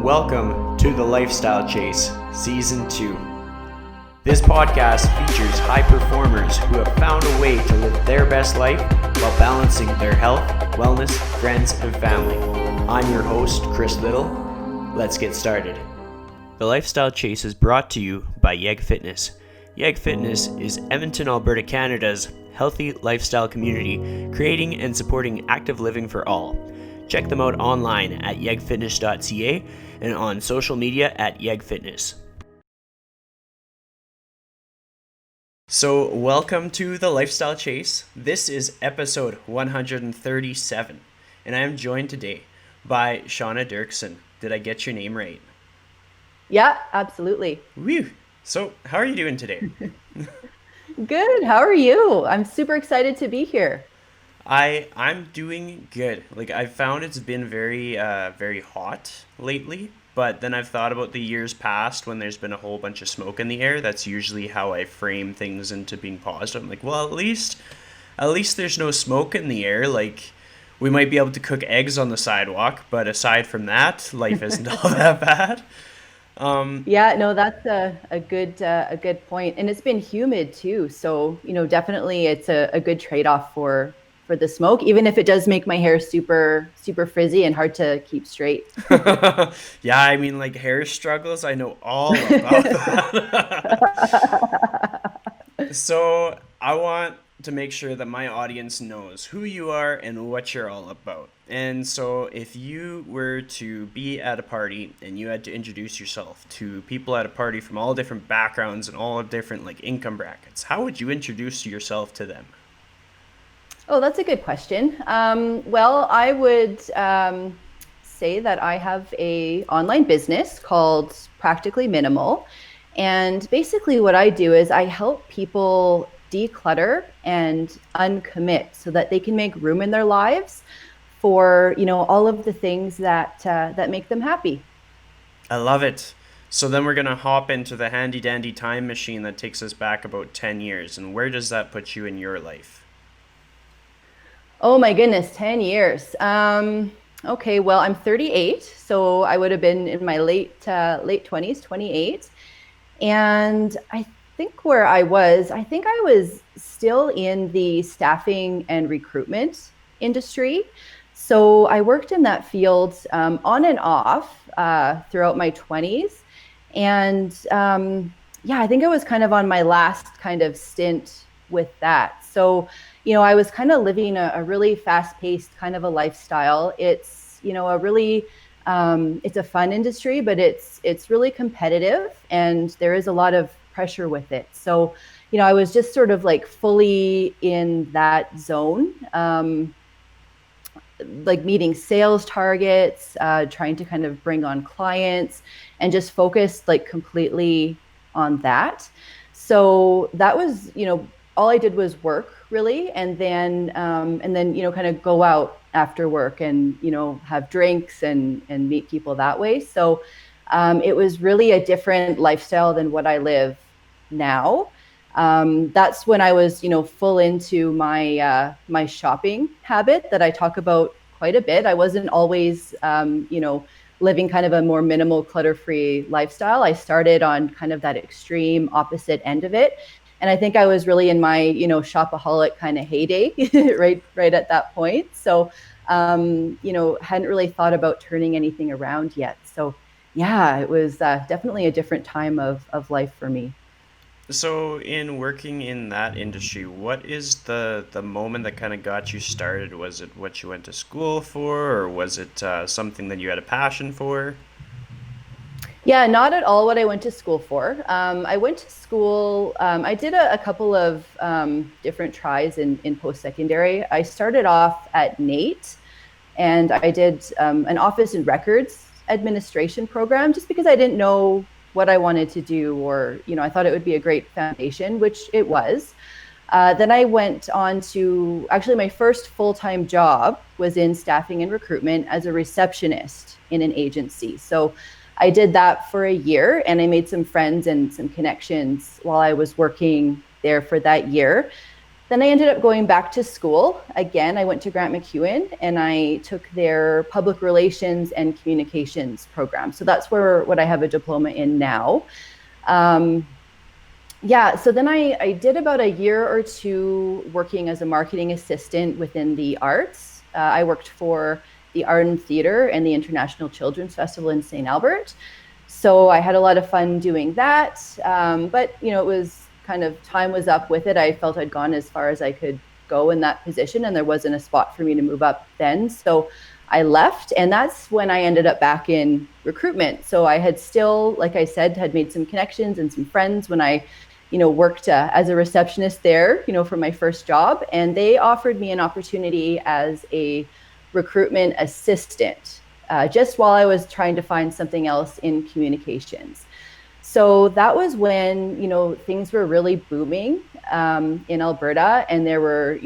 Welcome to The Lifestyle Chase, Season 2. This podcast features high performers who have found a way to live their best life while balancing their health, wellness, friends, and family. I'm your host, Chris Little. Let's get started. The Lifestyle Chase is brought to you by Yeg Fitness. Yeg Fitness is Edmonton, Alberta, Canada's healthy lifestyle community, creating and supporting active living for all. Check them out online at yegfitness.ca and on social media at yegfitness. So, welcome to the Lifestyle Chase. This is episode 137, and I am joined today by Shawna Dirksen. Did I get your name right? Yeah, absolutely. Woo! So, how are you doing today? Good. How are you? I'm super excited to be here. I'm doing good. Like, I've found it's been very hot lately, but then I've thought about the years past when there's been a whole bunch of smoke in the air. That's usually how I frame things into being positive. I'm like, well, at least there's no smoke in the air. Like, we might be able to cook eggs on the sidewalk, but aside from that, life isn't all that bad. Yeah, no, that's a good point. And it's been humid too. So, definitely it's a good trade-off for the smoke, even if it does make my hair super, super frizzy and hard to keep straight. Yeah, I mean, like hair struggles, I know all about that. So I want to make sure that my audience knows who you are and what you're all about. And so if you were to be at a party and you had to introduce yourself to people at a party from all different backgrounds and all different like income brackets, how would you introduce yourself to them? Oh, that's a good question. Well, I would say that I have a online business called Practically Minimal. And basically what I do is I help people declutter and uncommit so that they can make room in their lives for, all of the things that make them happy. I love it. So then we're going to hop into the handy dandy time machine that takes us back about 10 years. And where does that put you in your life? Oh my goodness, 10 years. Okay, well, I'm 38, so I would have been in my late 20s, 28. And I think I was still in the staffing and recruitment industry. So I worked in that field on and off throughout my 20s. And yeah, I think I was kind of on my last kind of stint with that. So I was kind of living a really fast-paced kind of a lifestyle. It's, it's a fun industry, but it's really competitive and there is a lot of pressure with it. So, I was just sort of like fully in that zone, like meeting sales targets, trying to kind of bring on clients and just focused like completely on that. So that was, all I did was work really. And then, kind of go out after work and, have drinks and meet people that way. So it was really a different lifestyle than what I live now. That's when I was, full into my shopping habit that I talk about quite a bit. I wasn't always, living kind of a more minimal clutter-free lifestyle. I started on kind of that extreme opposite end of it. And I think I was really in my, shopaholic kind of heyday, right at that point. So, hadn't really thought about turning anything around yet. So, yeah, it was definitely a different time of life for me. So in working in that industry, what is the moment that kind of got you started? Was it what you went to school for, or was it something that you had a passion for? Yeah, not at all what I went to school for. I went to school, I did a couple of different tries in post-secondary. I started off at NAIT and I did an office and records administration program just because I didn't know what I wanted to do or, I thought it would be a great foundation, which it was. Then I went on to, actually my first full-time job was in staffing and recruitment as a receptionist in an agency. So I did that for a year and I made some friends and some connections while I was working there for that year. Then I ended up going back to school. Again, I went to Grant MacEwan and I took their public relations and communications program. So that's where what I have a diploma in now. Um, yeah, so then I did about a year or two working as a marketing assistant within the arts. I worked for the Arden Theatre and the International Children's Festival in St. Albert. So I had a lot of fun doing that. But, it was kind of time was up with it. I felt I'd gone as far as I could go in that position, and there wasn't a spot for me to move up then. So I left, and that's when I ended up back in recruitment. So I had still, like I said, had made some connections and some friends when I worked as a receptionist there, for my first job. And they offered me an opportunity as a recruitment assistant, just while I was trying to find something else in communications. So that was when, things were really booming in Alberta, and there were,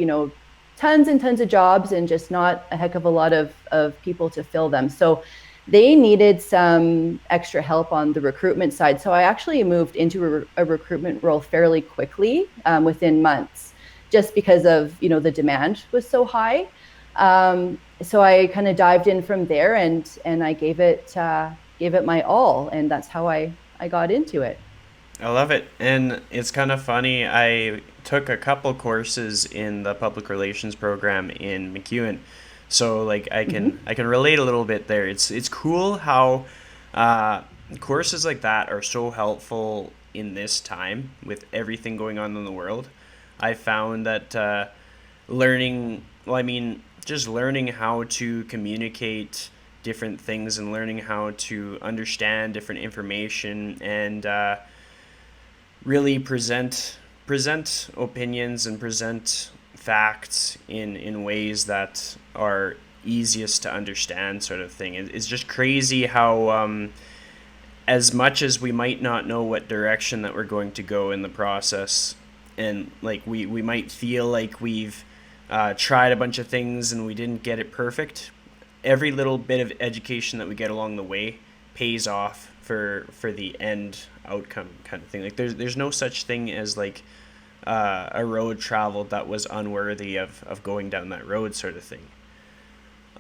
tons and tons of jobs and just not a heck of a lot of people to fill them. So they needed some extra help on the recruitment side. So I actually moved into a recruitment role fairly quickly, within months, just because of, the demand was so high. So I kind of dived in from there, and I gave it my all, and that's how I got into it. I love it. And it's kind of funny. I took a couple courses in the public relations program in MacEwan. So like Mm-hmm. I can relate a little bit there. It's cool how courses like that are so helpful in this time with everything going on in the world. I found that learning, well, I mean, just learning how to communicate different things and learning how to understand different information and really present opinions and present facts in ways that are easiest to understand, sort of thing. It's just crazy how as much as we might not know what direction that we're going to go in the process, and like we might feel like we've tried a bunch of things and we didn't get it perfect, every little bit of education that we get along the way pays off for the end outcome, kind of thing. Like there's no such thing as like a road traveled that was unworthy of going down that road, sort of thing.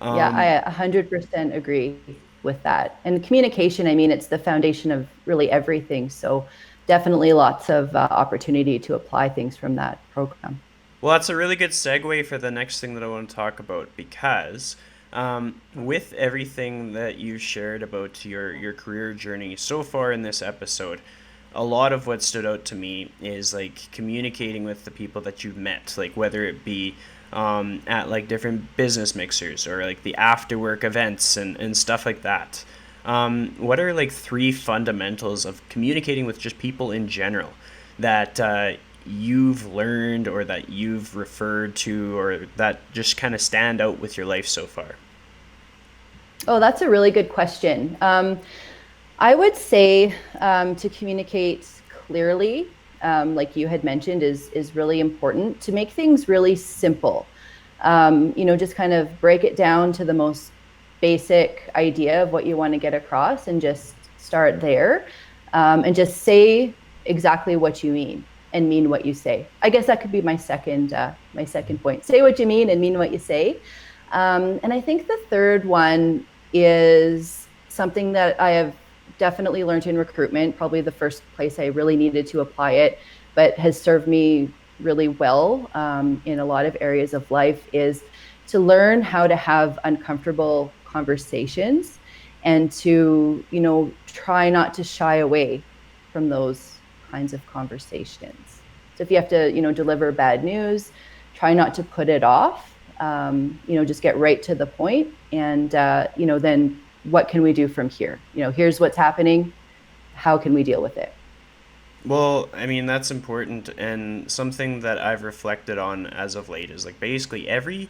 Yeah, Um, I 100% agree with that. And communication, I mean, it's the foundation of really everything. So definitely lots of opportunity to apply things from that program. well, that's a really good segue for the next thing that I want to talk about, because with everything that you shared about your career journey so far in this episode, a lot of what stood out to me is like communicating with the people that you've met, like whether it be at like different business mixers or like the after work events and stuff like that. What are like three fundamentals of communicating with just people in general that you've learned or that you've referred to or that just kind of stand out with your life so far? Oh, that's a really good question. I would say to communicate clearly, like you had mentioned, is really important to make things really simple. Just kind of break it down to the most basic idea of what you want to get across, and just start there, and just say exactly what you mean and mean what you say. I guess that could be my second point. Say what you mean and mean what you say. And I think the third one is something that I have definitely learned in recruitment, probably the first place I really needed to apply it, but has served me really well in a lot of areas of life, is to learn how to have uncomfortable conversations, and to, try not to shy away from those kinds of conversations. So if you have to, deliver bad news, try not to put it off. Just get right to the point, and then what can we do from here? Here's what's happening. How can we deal with it? Well, I mean, that's important, and something that I've reflected on as of late is like basically every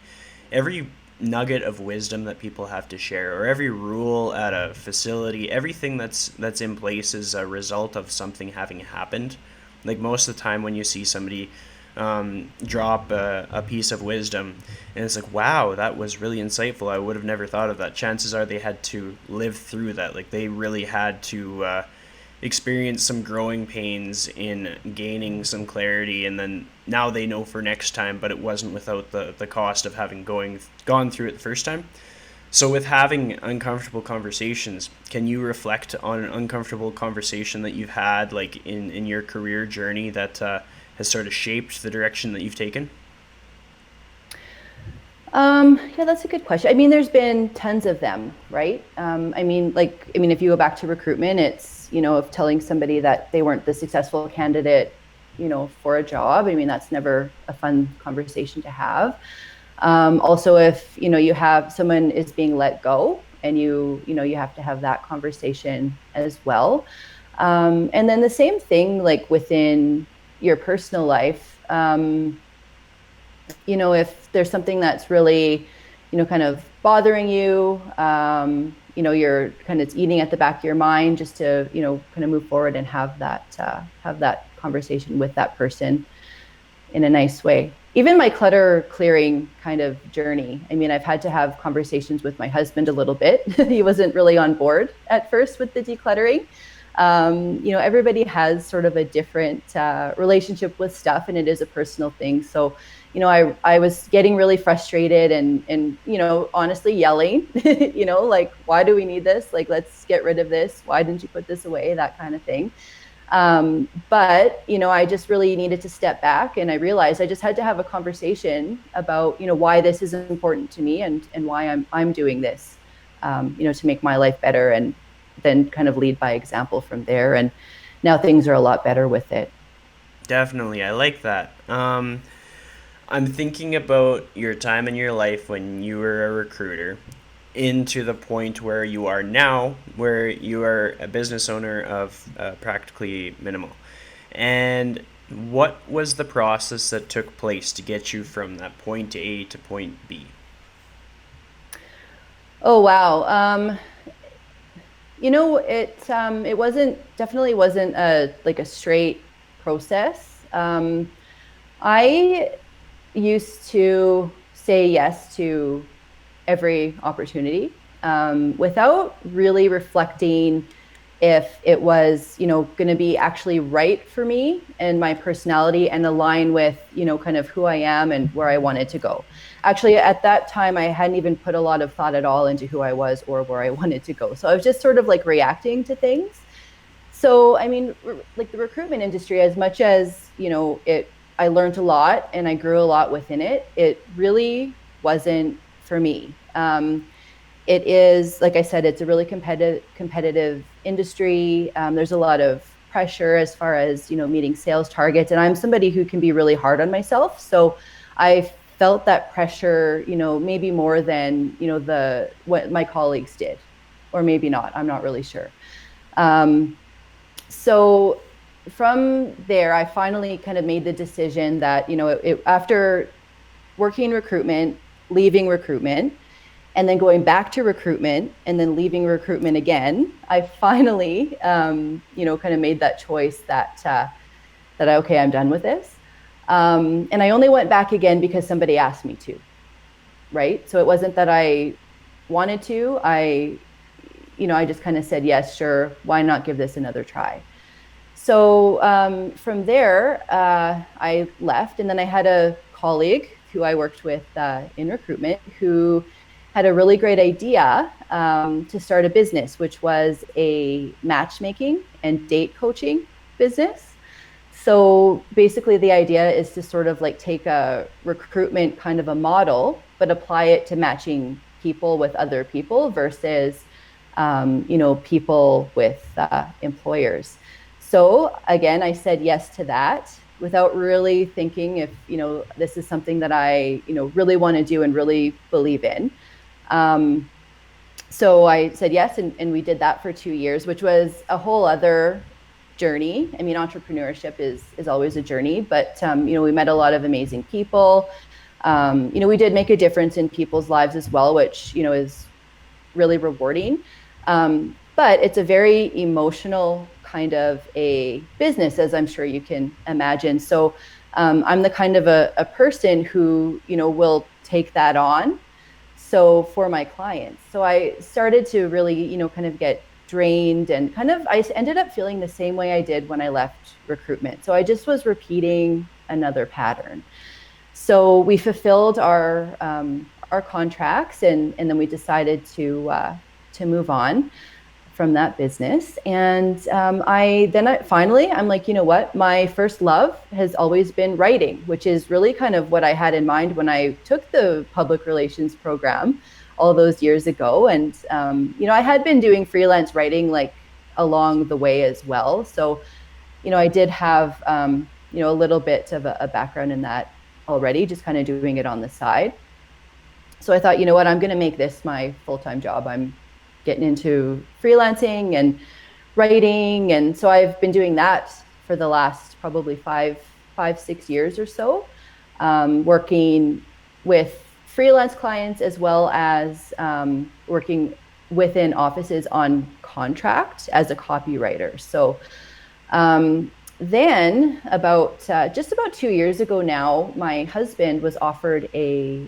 nugget of wisdom that people have to share, or every rule at a facility, everything that's in place is a result of something having happened. Like most of the time when you see somebody drop a piece of wisdom and it's like, wow, that was really insightful, I would have never thought of that, chances are they had to live through that. Like they really had to experienced some growing pains in gaining some clarity, and then now they know for next time, but it wasn't without the cost of having gone through it the first time. So with having uncomfortable conversations, can you reflect on an uncomfortable conversation that you've had, like in your career journey, that has sort of shaped the direction that you've taken? Yeah, that's a good question. I mean, there's been tons of them, right? If you go back to recruitment, it's, of telling somebody that they weren't the successful candidate, for a job. I mean, that's never a fun conversation to have. Also, if, you have someone is being let go and you have to have that conversation as well. And then the same thing, like within your personal life, if there's something that's really, kind of bothering you, you're kind of eating at the back of your mind, just to, kind of move forward and have that conversation with that person in a nice way. Even my clutter clearing kind of journey. I mean, I've had to have conversations with my husband a little bit. He wasn't really on board at first with the decluttering. Everybody has sort of a different relationship with stuff, and it is a personal thing. So, I was getting really frustrated and, honestly yelling, like, why do we need this? Like, let's get rid of this. Why didn't you put this away? That kind of thing. But, I just really needed to step back, and I realized I just had to have a conversation about, why this is important to me, and why I'm doing this, to make my life better, and then kind of lead by example from there. And now things are a lot better with it. Definitely, I like that. I'm thinking about your time in your life when you were a recruiter into the point where you are now, where you are a business owner of Practically Minimal. And what was the process that took place to get you from that point A to point B? Oh, wow. It wasn't a straight process. I used to say yes to every opportunity, without really reflecting if it was, going to be actually right for me and my personality, and align with, kind of who I am and where I wanted to go. Actually, at that time, I hadn't even put a lot of thought at all into who I was or where I wanted to go. So I was just sort of like reacting to things. So, I mean, like the recruitment industry, as much as, I learned a lot and I grew a lot within it, it really wasn't for me. It is, like I said, it's a really competitive industry. There's a lot of pressure as far as, meeting sales targets. And I'm somebody who can be really hard on myself. So I felt that pressure, maybe more than, what my colleagues did, or maybe not. I'm not really sure. So from there, I finally kind of made the decision that, after working recruitment, leaving recruitment, and then going back to recruitment, and then leaving recruitment again, I finally, kind of made that choice okay, I'm done with this. And I only went back again because somebody asked me to, right? So it wasn't that I wanted to. I just kind of said, yes, sure, why not give this another try? So from there, I left, and then I had a colleague who I worked with in recruitment who had a really great idea to start a business, which was a matchmaking and date coaching business. So basically the idea is to sort of like take a recruitment kind of a model, but apply it to matching people with other people versus, people with employers. So again, I said yes to that without really thinking if, this is something that I, really want to do and really believe in. So I said yes, and we did that for 2 years, which was a whole other journey. I mean, entrepreneurship is always a journey, but, we met a lot of amazing people. We did make a difference in people's lives as well, which, is really rewarding. But it's a very emotional kind of a business, as I'm sure you can imagine. So I'm the kind of a person who, will take that on. So for my clients, so I started to really, kind of get drained, and kind of I ended up feeling the same way I did when I left recruitment. So I just was repeating another pattern. So we fulfilled our contracts, and then we decided to move on from that business. And finally, I'm like, you know what? My first love has always been writing, which is really kind of what I had in mind when I took the public relations program all those years ago. And I had been doing freelance writing like along the way as well. So I did have a little bit of a background in that already, just kind of doing it on the side. So I thought, you know what, I'm going to make this my full-time job. I'm getting into freelancing and writing. And so I've been doing that for the last probably 6 years or so, working with freelance clients as well as working within offices on contract as a copywriter. So then just about 2 years ago now, my husband was offered a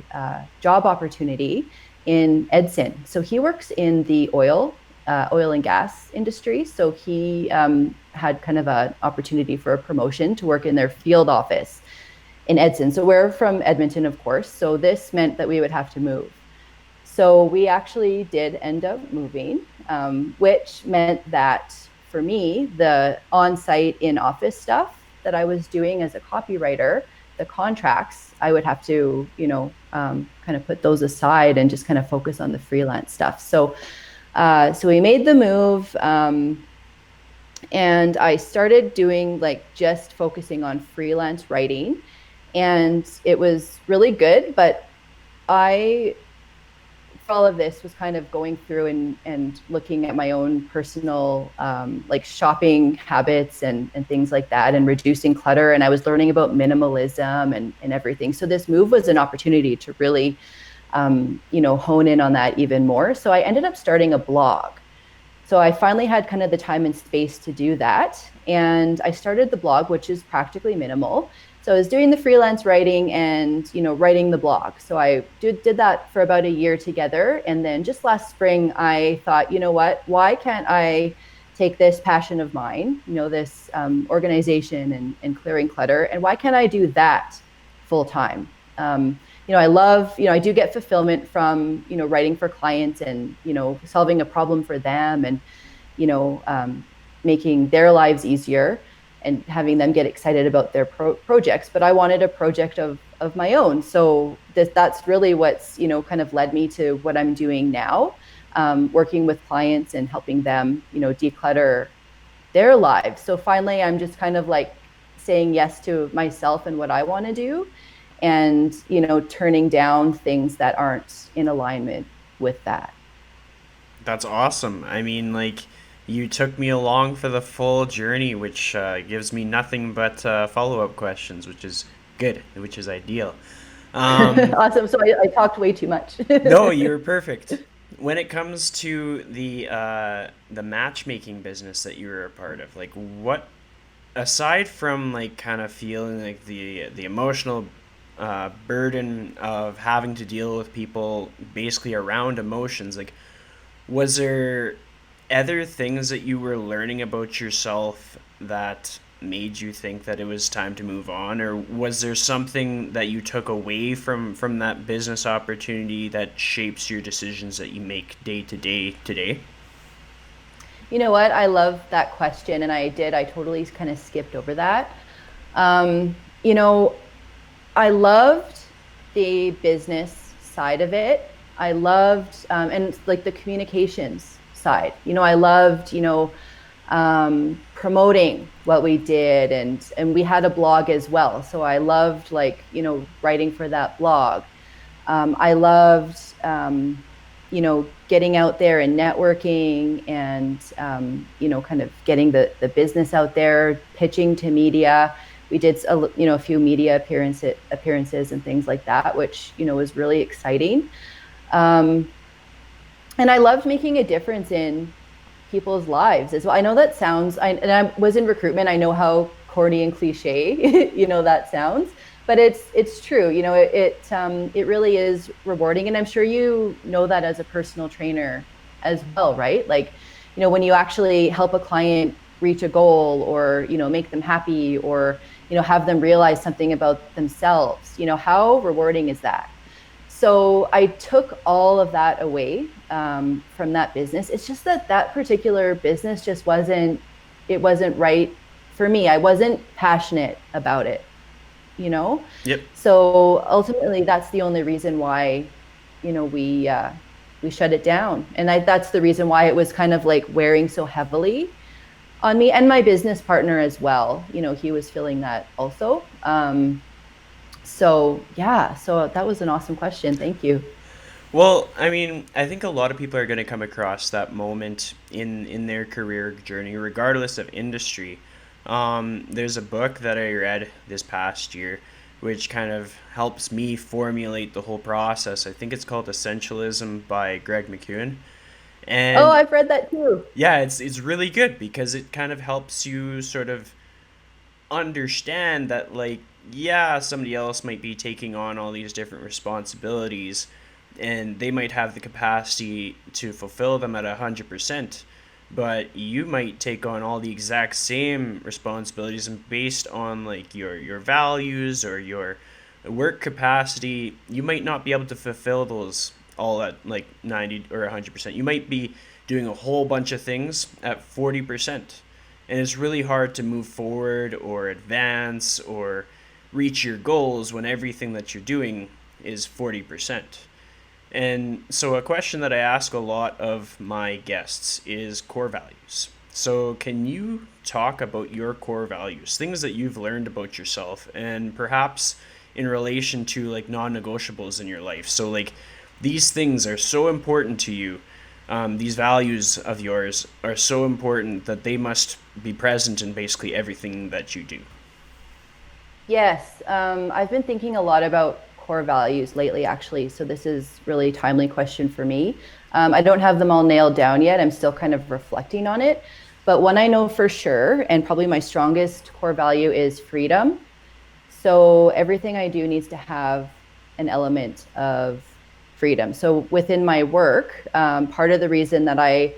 job opportunity in Edson. So he works in the oil and gas industry. So he had kind of an opportunity for a promotion to work in their field office in Edson. So we're from Edmonton, of course. So this meant that we would have to move. So we actually did end up moving, which meant that for me, the on-site in-office stuff that I was doing as a copywriter, the contracts, I would have to, kind of put those aside and just kind of focus on the freelance stuff. So we made the move, and I started doing just focusing on freelance writing, and it was really good. But for all of this was kind of going through and looking at my own personal shopping habits and things like that, and reducing clutter. And I was learning about minimalism and everything. So this move was an opportunity to really, hone in on that even more. So I ended up starting a blog. So I finally had kind of the time and space to do that. And I started the blog, which is practically minimal. So I was doing the freelance writing and, writing the blog. So I did that for about a year together. And then just last spring, I thought, you know what, why can't I take this passion of mine, this organization and clearing clutter, and why can't I do that full time? I love, I do get fulfillment from, writing for clients and, solving a problem for them and, making their lives easier and having them get excited about their projects. But I wanted a project of my own. So that's really what's, kind of led me to what I'm doing now, working with clients and helping them, declutter their lives. So finally, I'm just kind of saying yes to myself and what I want to do, and, turning down things that aren't in alignment with that. That's awesome. I mean, you took me along for the full journey, which gives me nothing but follow-up questions, which is good, which is ideal. Awesome. So I talked way too much. No, you're perfect. When it comes to the matchmaking business that you were a part of, what, aside from kind of feeling the emotional burden of having to deal with people basically around emotions, was there other things that you were learning about yourself that made you think that it was time to move on? Or was there something that you took away from that business opportunity that shapes your decisions that you make day to day today? You know what? I love that question. And I totally kind of skipped over that. I loved the business side of it. I loved, and the communications side. I loved, promoting what we did, and we had a blog as well. So I loved writing for that blog. I loved, getting out there and networking and, kind of getting the business out there, pitching to media. We did a few media appearances and things like that, which, was really exciting. And I loved making a difference in people's lives as well. I know that sounds, and I was in recruitment. I know how corny and cliche, that sounds, but it's true. It really is rewarding. And I'm sure that as a personal trainer as well, right? when you actually help a client reach a goal, or make them happy, or have them realize something about themselves, how rewarding is that? So I took all of that away from that business. It's just that that particular business just wasn't right for me. I wasn't passionate about it, you know? Yep. So ultimately that's the only reason why, we shut it down. And that's the reason why it was kind of like wearing so heavily on me and my business partner as well. He was feeling that also. So yeah, so that was an awesome question. Thank you. Well, I mean, I think a lot of people are going to come across that moment in their career journey, regardless of industry. There's a book that I read this past year, which kind of helps me formulate the whole process. I think it's called Essentialism by Greg McKeown. Oh, And I've read that too. yeah, it's really good because it kind of helps you sort of understand that, like, yeah, somebody else might be taking on all these different responsibilities and they might have the capacity to fulfill them at 100%, but you might take on all the exact same responsibilities, and based on like your values or your work capacity, you might not be able to fulfill those all at like 90 or 100%. You might be doing a whole bunch of things at 40%, and it's really hard to move forward or advance or reach your goals when everything that you're doing is 40%. And so, a question that I ask a lot of my guests is core values. So, can you talk about your core values, things that you've learned about yourself, and perhaps in relation to like non negotiables in your life? So, like, these things are so important to you. These values of yours are so important that they must be present in basically everything that you do. Yes, I've been thinking a lot about core values lately, actually. So this is really a timely question for me. I don't have them all nailed down yet. I'm still kind of reflecting on it. But one I know for sure, and probably my strongest core value, is freedom. So everything I do needs to have an element of freedom. So within my work, part of the reason that I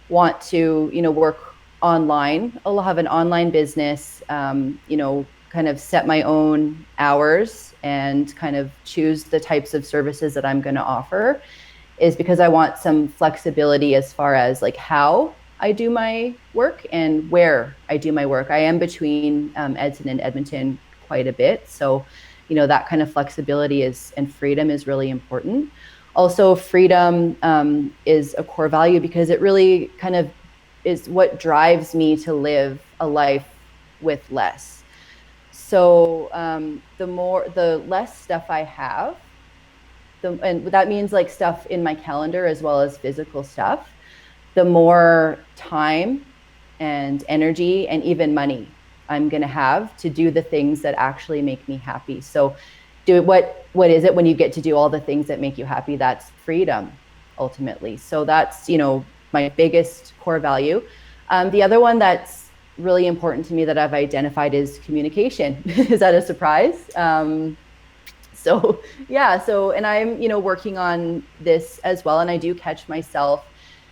want to, work online, I'll have an online business, kind of set my own hours and kind of choose the types of services that I'm going to offer, is because I want some flexibility as far as like how I do my work and where I do my work. I am between Edson and Edmonton quite a bit. So, that kind of flexibility and freedom is really important. Also, freedom is a core value because it really kind of is what drives me to live a life with less. So the less stuff I have, and that means like stuff in my calendar as well as physical stuff, the more time and energy and even money I'm going to have to do the things that actually make me happy. So what is it when you get to do all the things that make you happy? That's freedom, ultimately. So that's, my biggest core value. The other one that's really important to me that I've identified is communication. Is that a surprise? So yeah, and I'm, working on this as well. And I do catch myself,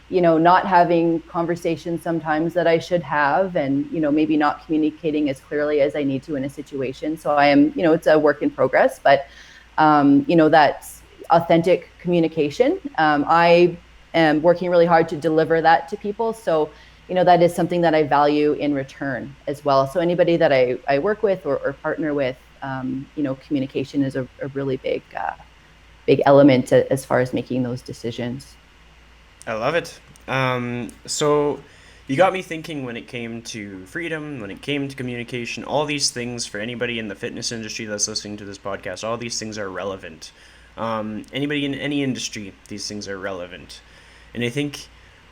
not having conversations sometimes that I should have, and, maybe not communicating as clearly as I need to in a situation. So I am, it's a work in progress, but, that's authentic communication. I am working really hard to deliver that to people. So, that is something that I value in return as well. So anybody that I work with or partner with, communication is a really big element as far as making those decisions. I love it. So you got me thinking when it came to freedom, when it came to communication, all these things for anybody in the fitness industry that's listening to this podcast, all these things are relevant. Anybody in any industry, these things are relevant. And I think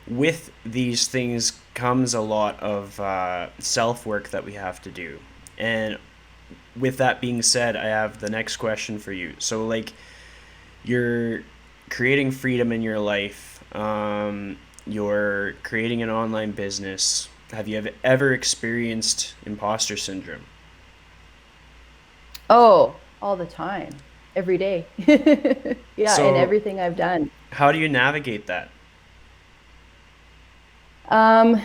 with these things comes a lot of self work that we have to do. And with that being said, I have the next question for you. So, like, you're creating freedom in your life, you're creating an online business. Have you ever experienced imposter syndrome? Oh, all the time, every day. Yeah, in So, everything I've done. how do you navigate that? Um,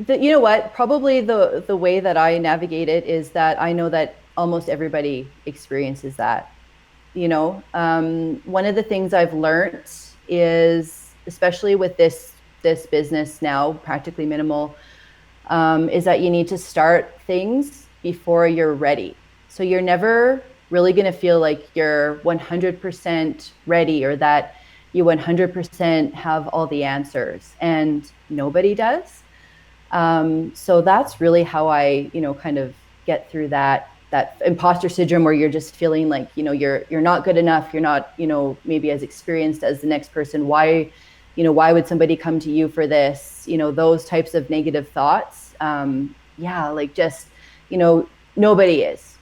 you know what? Probably the way that I navigate it is that I know that almost everybody experiences that. One of the things I've learned is, especially with this business now, practically minimal, is that you need to start things before you're ready. So you're never really going to feel like you're 100% ready or that you 100% have all the answers, and nobody does. So that's really how I, kind of get through that imposter syndrome where you're just feeling like, you're not good enough. You're not, maybe as experienced as the next person. Why would somebody come to you for this? Those types of negative thoughts. Yeah, like just, nobody is,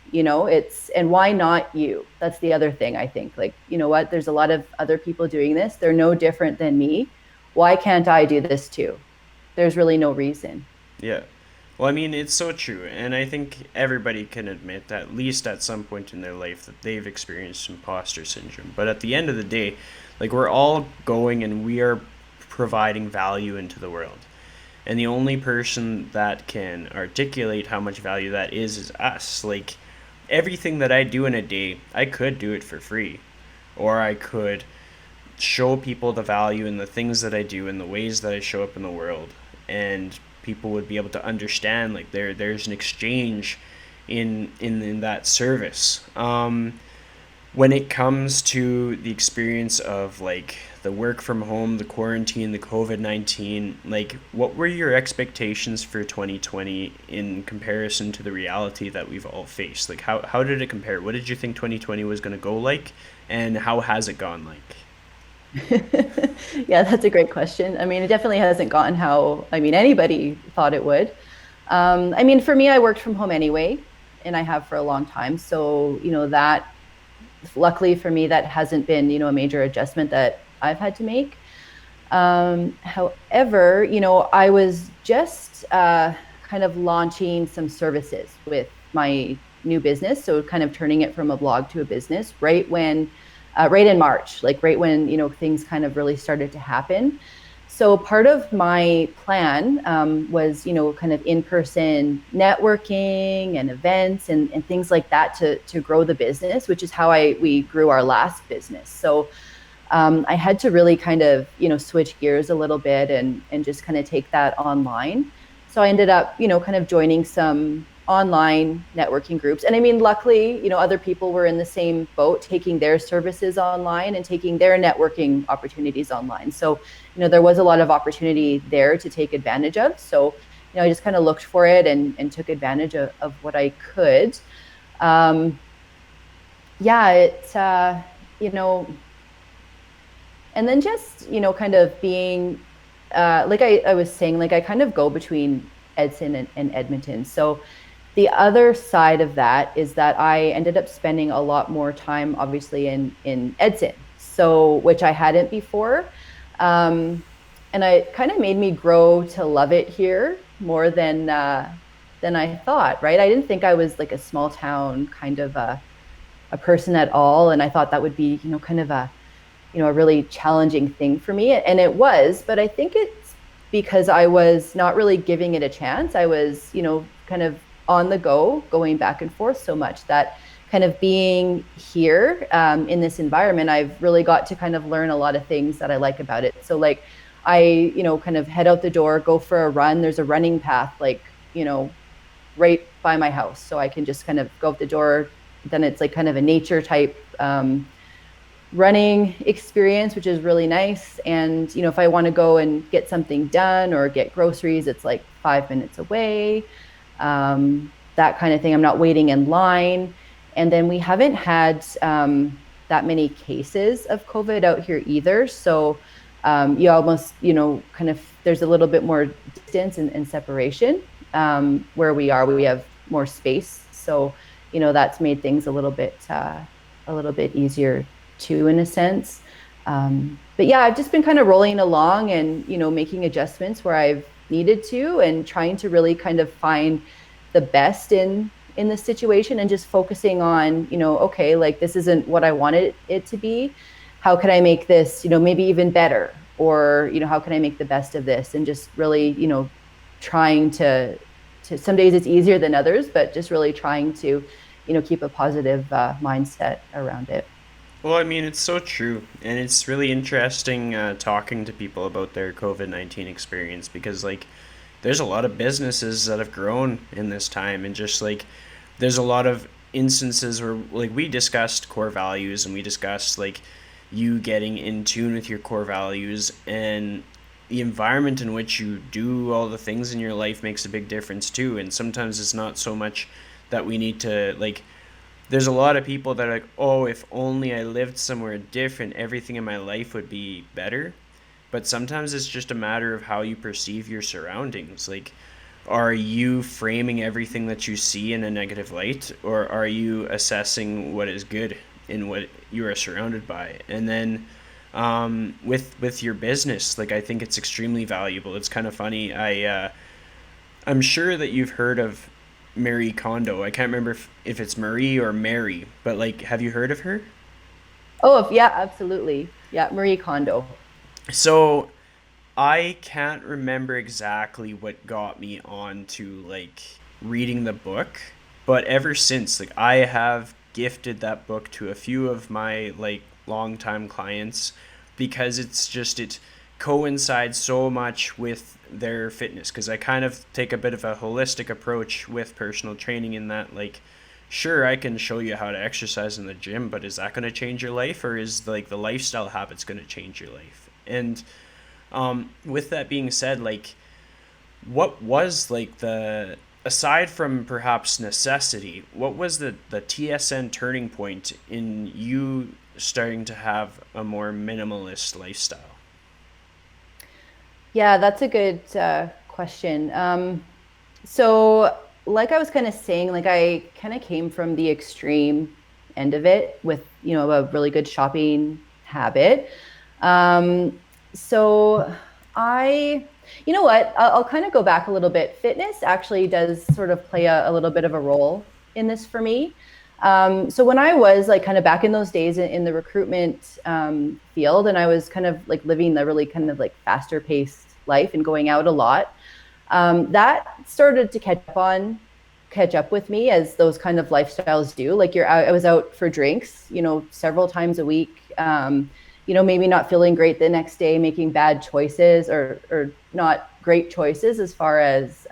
and why not you? That's the other thing I think. Like, you know what? There's a lot of other people doing this. They're no different than me. Why can't I do this too? There's really no reason. Yeah. Well, I mean, it's so true, and I think everybody can admit that at least at some point in their life that they've experienced imposter syndrome. But at the end of the day, like we're all going and we are providing value into the world. And the only person that can articulate how much value that is us. Like everything that I do in a day, I could do it for free, or I could show people the value in the things that I do and the ways that I show up in the world, and people would be able to understand like there's an exchange in that service. When it comes to the experience of like the work from home, the quarantine, the COVID-19, like what were your expectations for 2020 in comparison to the reality that we've all faced? Like how did it compare? What did you think 2020 was going to go like, and how has it gone like? Yeah, that's a great question. I mean, it definitely hasn't gone how, anybody thought it would. For me, I worked from home anyway, and I have for a long time. So, that luckily for me, that hasn't been, a major adjustment that I've had to make. However, I was just kind of launching some services with my new business. So kind of turning it from a blog to a business right in March, like right when, things kind of really started to happen. So part of my plan was, kind of in-person networking and events and things like that to grow the business, which is how we grew our last business. So I had to really kind of, switch gears a little bit and just kind of take that online. So I ended up, kind of joining some online networking groups. And luckily, other people were in the same boat, taking their services online and taking their networking opportunities online. So, there was a lot of opportunity there to take advantage of. So, I just kind of looked for it and took advantage of what I could. Yeah, and then just, kind of being, like I was saying, like I kind of go between Edson and Edmonton. So the other side of that is that I ended up spending a lot more time, obviously, in Edson, so which I hadn't before. And it kind of made me grow to love it here more than I thought, right? I didn't think I was like a small town kind of a person at all. And I thought that would be, kind of a really challenging thing for me. And it was, but I think it's because I was not really giving it a chance. I was, kind of on the go, going back and forth so much that kind of being here in this environment, I've really got to kind of learn a lot of things that I like about it. So like I, kind of head out the door, go for a run. There's a running path, like, right by my house. So I can just kind of go out the door. Then it's like kind of a nature type running experience, which is really nice. And, if I want to go and get something done or get groceries, it's like 5 minutes away. That kind of thing. I'm not waiting in line. And then we haven't had that many cases of COVID out here either. So you almost, kind of, there's a little bit more distance and separation where we are. We have more space. So, that's made things a little bit easier too, in a sense. But yeah, I've just been kind of rolling along and, making adjustments where I've needed to and trying to really kind of find the best in the situation and just focusing on, okay, like this isn't what I wanted it to be. How can I make this, maybe even better? or how can I make the best of this, and just really trying to some days it's easier than others, but just really trying to keep a positive mindset around it. Well, I mean, it's so true. And it's really interesting talking to people about their COVID-19 experience because, like, there's a lot of businesses that have grown in this time. And just like, there's a lot of instances where, like, we discussed core values and we discussed, like, you getting in tune with your core values and the environment in which you do all the things in your life makes a big difference too. And sometimes it's not so much that we need to, like, there's a lot of people that are like, oh, if only I lived somewhere different, everything in my life would be better. But sometimes it's just a matter of how you perceive your surroundings. Like, are you framing everything that you see in a negative light, or are you assessing what is good in what you are surrounded by? And then with your business, like, I think it's extremely valuable. It's kind of funny. I'm sure that you've heard of Marie Kondo. I can't remember if it's Marie or Mary, but like, have you heard of her? Oh, yeah, absolutely. Yeah, Marie Kondo. So I can't remember exactly what got me on to like reading the book, but ever since, like, I have gifted that book to a few of my like longtime clients because it coincides so much with their fitness, because I kind of take a bit of a holistic approach with personal training in that, like, sure, I can show you how to exercise in the gym, but is that going to change your life, or is like the lifestyle habits going to change your life? And with that being said, like, what was like the, aside from perhaps necessity, what was the TSN turning point in you starting to have a more minimalist lifestyle? Yeah, that's a good question. So, like I was kind of saying, like I kind of came from the extreme end of it with, a really good shopping habit. Um, so I, you know what, I'll kind of go back a little bit. Fitness actually does sort of play a little bit of a role in this for me. So when I was like kind of back in those days in the recruitment field, and I was kind of like living the really kind of like faster paced life and going out a lot, that started to catch up with me, as those kind of lifestyles do. Like I was out for drinks, several times a week. Maybe not feeling great the next day, making bad choices, or not great choices as far as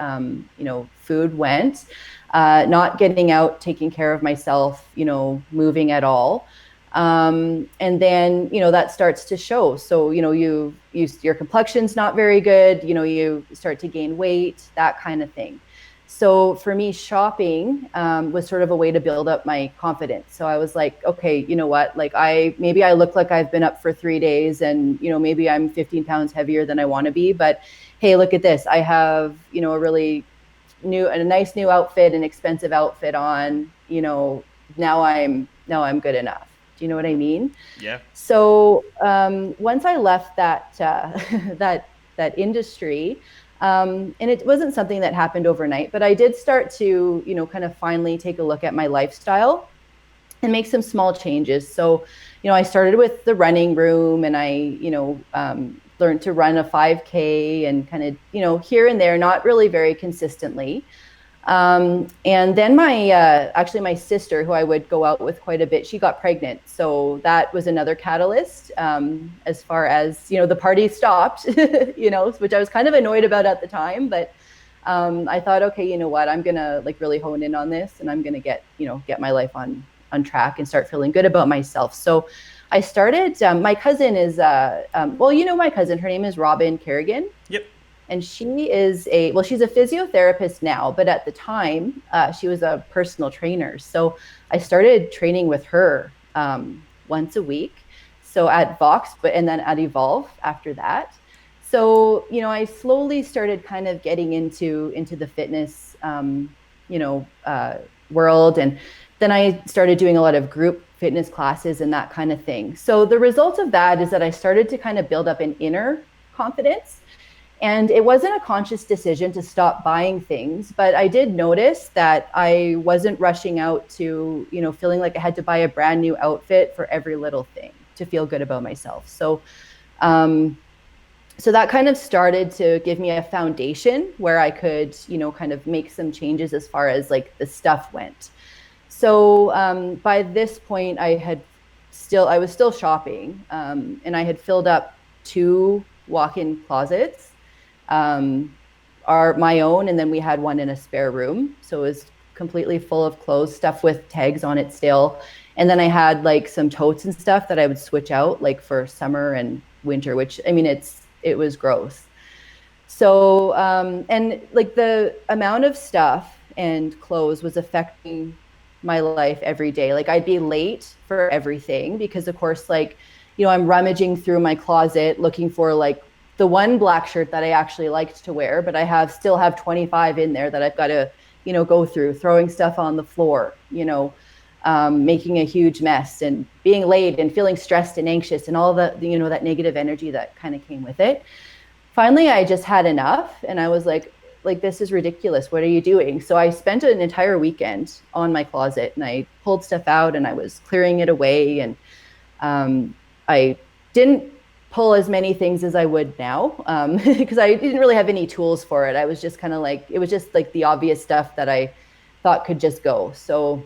food went. Not getting out, taking care of myself, moving at all. And then, that starts to show. So, your complexion's not very good, you start to gain weight, that kind of thing. So for me, shopping was sort of a way to build up my confidence. So I was like, okay, you know what? Like maybe I look like I've been up for 3 days, and, maybe I'm 15 pounds heavier than I want to be, but hey, look at this. I have, a nice new outfit, an expensive outfit on, now I'm good enough. Do you know what I mean? Yeah. So once I left that that industry, and it wasn't something that happened overnight, but I did start to, kind of finally take a look at my lifestyle and make some small changes. So, I started with the running room, and I, learned to run a 5K and kind of, here and there, not really very consistently. And then actually my sister, who I would go out with quite a bit, she got pregnant. So that was another catalyst, as far as, the party stopped, which I was kind of annoyed about at the time, but, I thought, okay, you know what, I'm going to like really hone in on this, and I'm going to get my life on track and start feeling good about myself. So I started, my cousin is, my cousin, her name is Robin Kerrigan. Yep. And she's a physiotherapist now, but at the time, she was a personal trainer. So I started training with her once a week. So at Vox, and then at Evolve after that. So, I slowly started kind of getting into the fitness, world. And then I started doing a lot of group fitness classes and that kind of thing. So the result of that is that I started to kind of build up an inner confidence. And it wasn't a conscious decision to stop buying things, but I did notice that I wasn't rushing out to, feeling like I had to buy a brand new outfit for every little thing to feel good about myself. So, So that kind of started to give me a foundation where I could, kind of make some changes as far as like the stuff went. So by this point, I was still shopping, and I had filled up two walk-in closets, um, are my own, and then we had one in a spare room. So it was completely full of clothes, stuff with tags on it still. And then I had like some totes and stuff that I would switch out like for summer and winter, which I mean, it was gross. So, and like the amount of stuff and clothes was affecting my life every day. Like I'd be late for everything because, of course, like, I'm rummaging through my closet looking for like the one black shirt that I actually liked to wear, but still have 25 in there that I've got to, go through, throwing stuff on the floor, making a huge mess and being late and feeling stressed and anxious and all that negative energy that kind of came with it. Finally, I just had enough and I was like, this is ridiculous. What are you doing? So I spent an entire weekend on my closet and I pulled stuff out and I was clearing it away. And I didn't pull as many things as I would now, because I didn't really have any tools for it. I was just kind of like, it was just like the obvious stuff that I thought could just go. So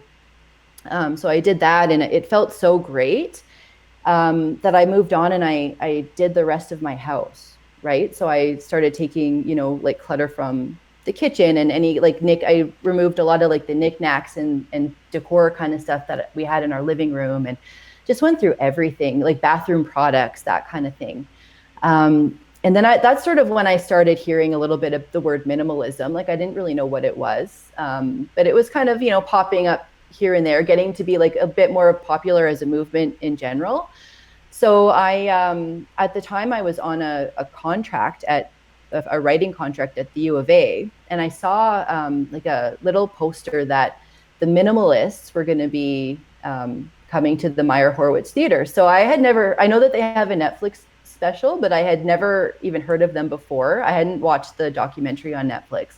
I did that and it felt so great, that I moved on and I did the rest of my house. Right. So I started taking, like clutter from the kitchen and any like I removed a lot of like the knickknacks and decor kind of stuff that we had in our living room and just went through everything, like bathroom products, that kind of thing. And then that's sort of when I started hearing a little bit of the word minimalism. Like I didn't really know what it was, but it was kind of, popping up here and there, getting to be like a bit more popular as a movement in general. So at the time I was on a contract at a writing contract at the U of A, and I saw like a little poster that the Minimalists were going to be coming to the Meyer Horowitz Theater. So I know that they have a Netflix special, but I had never even heard of them before. I hadn't watched the documentary on Netflix.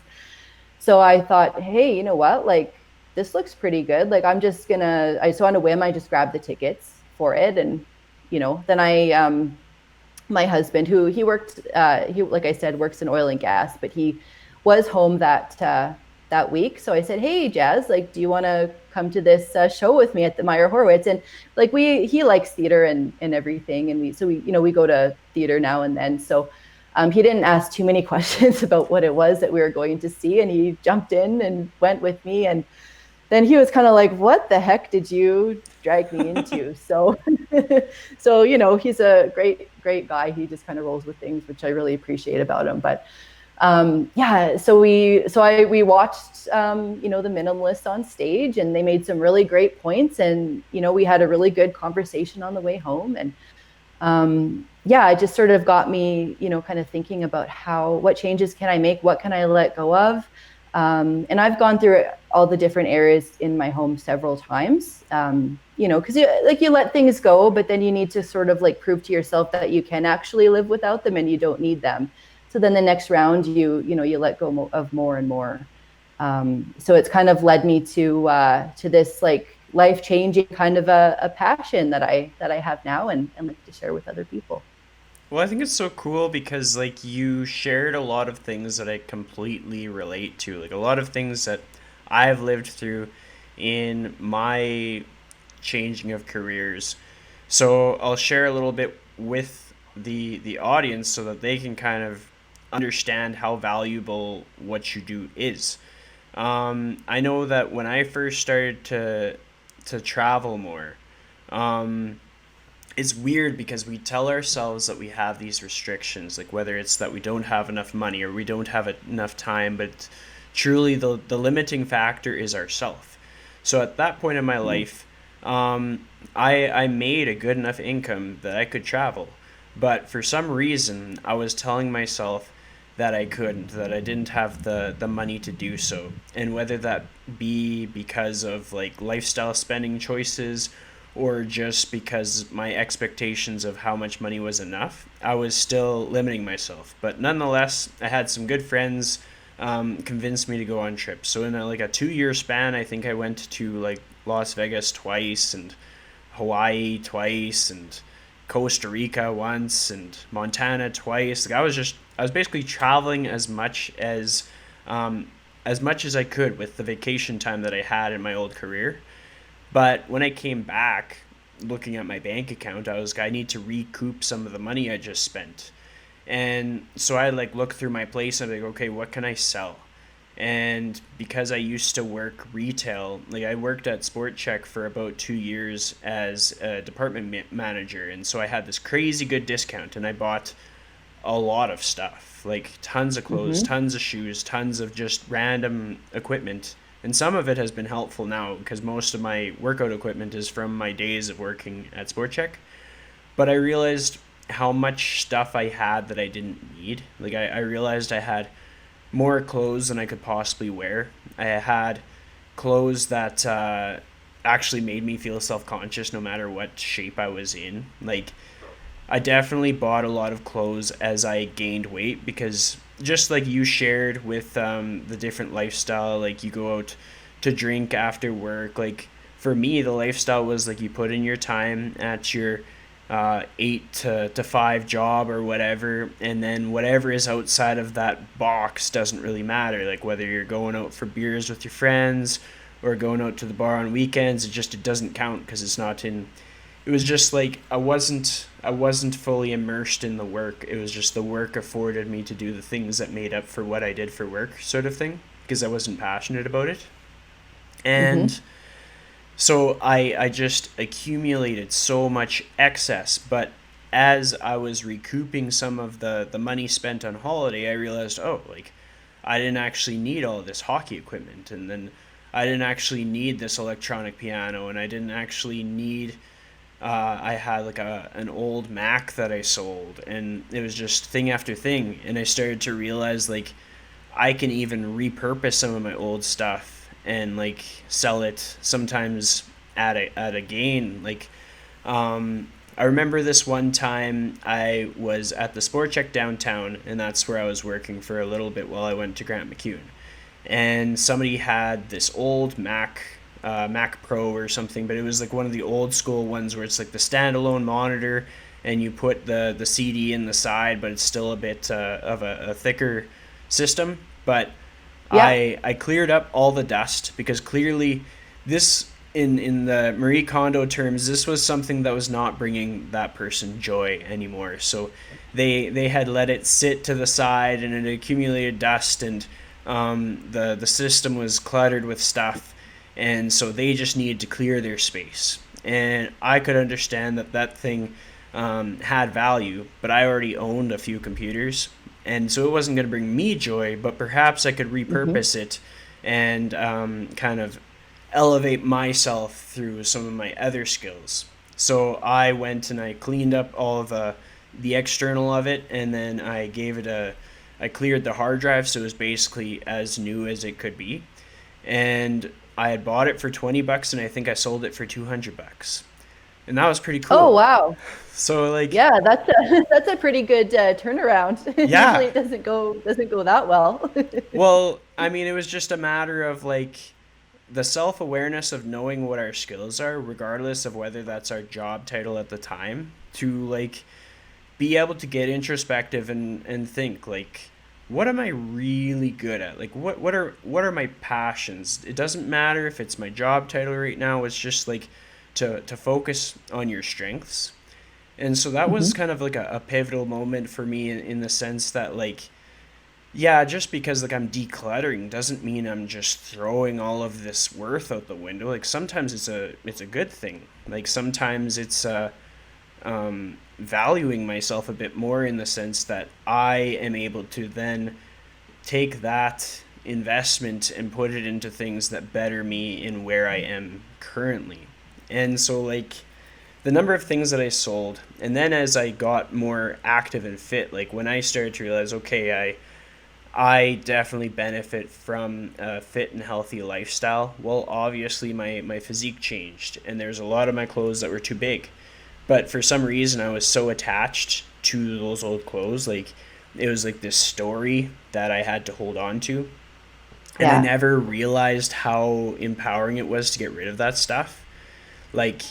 So I thought, hey, you know what? Like, this looks pretty good. Like, so on a whim, I just grabbed the tickets for it. And, then my husband, who he worked, like I said, works in oil and gas, but he was home that week. So I said, hey, Jazz, like, do you want to come to this show with me at the Meyer Horowitz? And like, he likes theater and everything. And we go to theater now and then. So he didn't ask too many questions about what it was that we were going to see. And he jumped in and went with me. And then he was kind of like, what the heck did you drag me into? So he's a great guy. He just kind of rolls with things, which I really appreciate about him. But so we watched, the Minimalists on stage, and they made some really great points, and, we had a really good conversation on the way home. And it just sort of got me, kind of thinking about what changes can I make? What can I let go of? And I've gone through all the different areas in my home several times, because you let things go, but then you need to sort of like prove to yourself that you can actually live without them and you don't need them. So then the next round, you let go of more and more. So it's kind of led me to this like life-changing kind of a passion that I have now and like to share with other people. Well, I think it's so cool because like you shared a lot of things that I completely relate to, like a lot of things that I've lived through in my changing of careers. So I'll share a little bit with the audience so that they can kind of understand how valuable what you do is. I know that when I first started to travel more, it's weird because we tell ourselves that we have these restrictions, like whether it's that we don't have enough money or we don't have enough time, but truly the limiting factor is ourself. So at that point in my life, I made a good enough income that I could travel, but for some reason I was telling myself that I couldn't, that I didn't have the money to do so. And whether that be because of like lifestyle spending choices or just because my expectations of how much money was enough, I was still limiting myself. But nonetheless, I had some good friends convinced me to go on trips. So in like a 2-year span, I think I went to like Las Vegas twice and Hawaii twice and Costa Rica once and Montana twice. Like I was basically traveling as much as I could with the vacation time that I had in my old career. But when I came back, looking at my bank account, I was like, I need to recoup some of the money I just spent. And so I like look through my place and I'm like, okay, what can I sell? And because I used to work retail, like I worked at Sport Check for about 2 years as a department manager, and so I had this crazy good discount, and I bought a lot of stuff, like tons of clothes, Mm-hmm. tons of shoes, tons of just random equipment. And some of it has been helpful now because most of my workout equipment is from my days of working at Sport Check. But I realized how much stuff I had that I didn't need. Like I realized I had more clothes than I could possibly wear. I had clothes that actually made me feel self conscious no matter what shape I was in. Like, I definitely bought a lot of clothes as I gained weight because just like you shared with the different lifestyle, like you go out to drink after work. Like, for me, the lifestyle was like you put in your time at your 8 to 5 job or whatever, and then whatever is outside of that box doesn't really matter. Like whether you're going out for beers with your friends or going out to the bar on weekends, it doesn't count because it's not in. It was just like I wasn't fully immersed in the work. It was just the work afforded me to do the things that made up for what I did for work, sort of thing, because I wasn't passionate about it. Mm-hmm. And so I just accumulated so much excess, but as I was recouping some of the money spent on holiday, I realized, oh, like I didn't actually need all this hockey equipment, and then I didn't actually need this electronic piano, and I didn't actually need. I had like an old Mac that I sold, and it was just thing after thing, and I started to realize like I can even repurpose some of my old stuff and like sell it sometimes at a gain. Like I remember this one time I was at the Sport Check downtown, and that's where I was working for a little bit while I went to Grant McEwen. And somebody had this old Mac Pro or something, but it was like one of the old school ones where it's like the standalone monitor, and you put the CD in the side, but it's still a bit of a thicker system. But Yeah. I cleared up all the dust because clearly this in the Marie Kondo terms, this was something that was not bringing that person joy anymore. So they had let it sit to the side, and it accumulated dust, and the system was cluttered with stuff, and so they just needed to clear their space. And I could understand that that thing had value, but I already owned a few computers, and so it wasn't going to bring me joy, but perhaps I could Mm-hmm. repurpose it and kind of elevate myself through some of my other skills. So I went and I cleaned up all of the external of it, and then I cleared the hard drive, so it was basically as new as it could be. And I had bought it for $20, and I think I sold it for $200, and that was pretty Oh, cool. wow. So like, Yeah, that's a that's a pretty good turnaround. Usually yeah. it doesn't go that well. Well, I mean, it was just a matter of like the self awareness of knowing what our skills are, regardless of whether that's our job title at the time, to like be able to get introspective and think like, what am I really good at? Like what are my passions? It doesn't matter if it's my job title right now. It's just like to focus on your strengths. And so that was Hmm. kind of like a pivotal moment for me in the sense that like, yeah, just because like I'm decluttering doesn't mean I'm just throwing all of this worth out the window. Like sometimes it's a good thing. Like sometimes it's valuing myself a bit more in the sense that I am able to then take that investment and put it into things that better me in where I am currently. And so like the number of things that I sold, and then as I got more active and fit, like when I started to realize, okay, I definitely benefit from a fit and healthy lifestyle. Well, obviously my physique changed, and there's a lot of my clothes that were too big. But for some reason, I was so attached to those old clothes. Like it was like this story that I had to hold on to. And I Yeah. never realized how empowering it was to get rid of that stuff. Like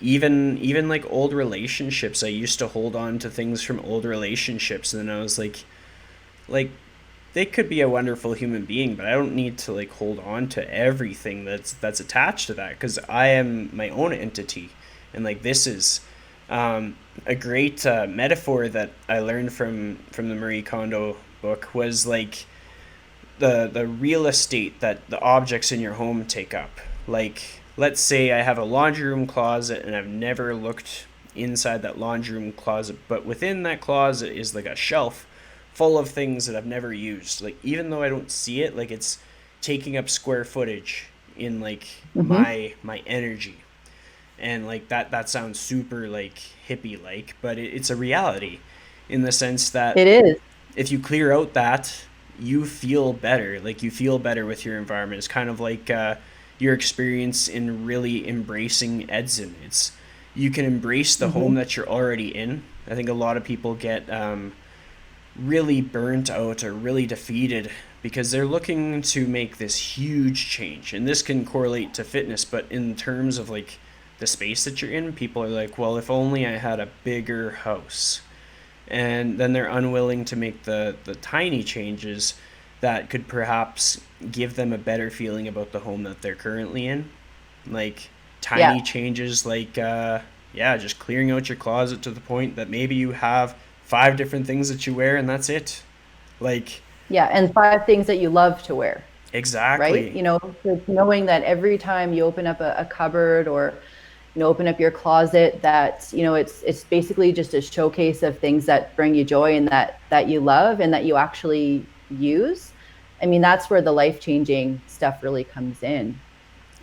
even like old relationships, I used to hold on to things from old relationships, and then I was like they could be a wonderful human being, but I don't need to like hold on to everything that's attached to that, because I am my own entity. And like this is a great metaphor that I learned from the Marie Kondo book, was like the real estate that the objects in your home take up. Like, let's say I have a laundry room closet and I've never looked inside that laundry room closet, but within that closet is like a shelf full of things that I've never used. Like, even though I don't see it, like it's taking up square footage in like Hmm. my energy. And like that sounds super like hippie like, but it's a reality in the sense that It is. if you clear out that, you feel better. Like you feel better with your environment. It's kind of like your experience in really embracing Edson. It's you can embrace the home Hmm. that you're already in. I think a lot of people get really burnt out or really defeated because they're looking to make this huge change. And this can correlate to fitness, but in terms of like the space that you're in, people are like, well, if only I had a bigger house. And then they're unwilling to make the tiny changes that could perhaps give them a better feeling about the home that they're currently in. Like Yeah. tiny changes, like yeah, just clearing out your closet to the point that maybe you have five different things that you wear and that's it. Like, Yeah. And 5 things that you love to wear, right? exactly. So knowing that every time you open up a cupboard, or open up your closet, that it's basically just a showcase of things that bring you joy, and that you love and that you actually use. I mean, that's where the life changing stuff really comes in.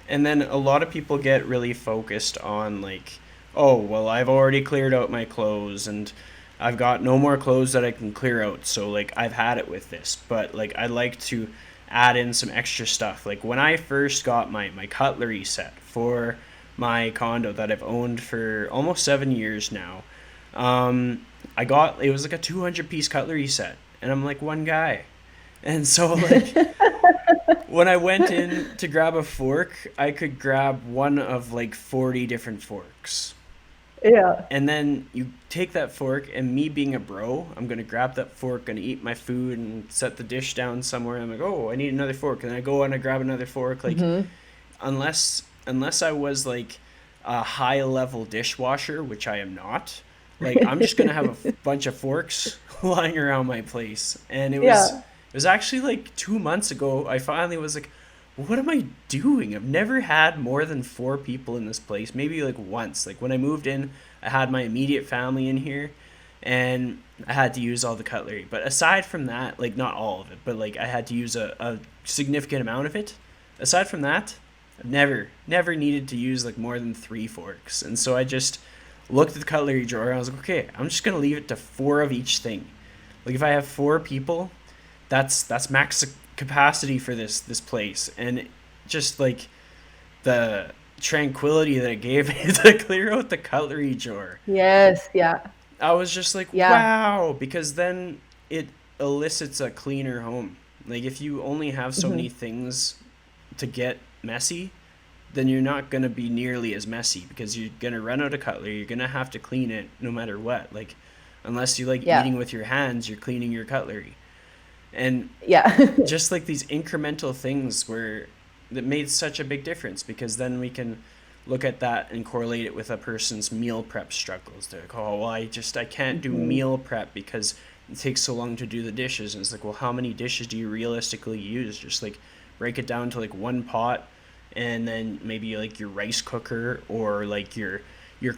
And then a lot of people get really focused on like, oh, well, I've already cleared out my clothes and I've got no more clothes that I can clear out. So like I've had it with this, but like I like to add in some extra stuff. Like when I first got my cutlery set for my condo that I've owned for almost 7 years now, I got it was like a 200-piece cutlery set, and I'm like one guy. And so like when I went in to grab a fork, I could grab one of like 40 different forks. Yeah. And then you take that fork, and me being a bro, I'm gonna grab that fork, gonna eat my food and set the dish down somewhere. I'm like, oh, I need another fork, and I go and I grab another fork. Like, Hmm. unless I was like a high level dishwasher, which I am not, like I'm just gonna have a bunch of forks lying around my place. And Yeah. it was actually like 2 months ago. I finally was like, what am I doing? I've never had more than four people in this place. Maybe like once. Like when I moved in, I had my immediate family in here, and I had to use all the cutlery. But aside from that, like not all of it, but like I had to use a significant amount of it. Aside from that, I've never needed to use like more than three forks. And so I just looked at the cutlery drawer and I was like, okay, I'm just gonna leave it to four of each thing. Like if I have four people, that's max capacity for this place. And just like the tranquility that it gave me to clear out the cutlery drawer, Yes. Yeah. I was just like, Yeah. wow, because then it elicits a cleaner home. Like if you only have so Hmm. many things to get messy, then you're not going to be nearly as messy, because you're going to run out of cutlery. You're going to have to clean it no matter what. Like unless you like Yeah. eating with your hands, you're cleaning your cutlery. And Yeah. just like these incremental things where that made such a big difference, because then we can look at that and correlate it with a person's meal prep struggles. They're like, oh, well, I can't do Hmm. meal prep because it takes so long to do the dishes. And it's like, well, how many dishes do you realistically use? Just like break it down to like one pot, and then maybe like your rice cooker or like your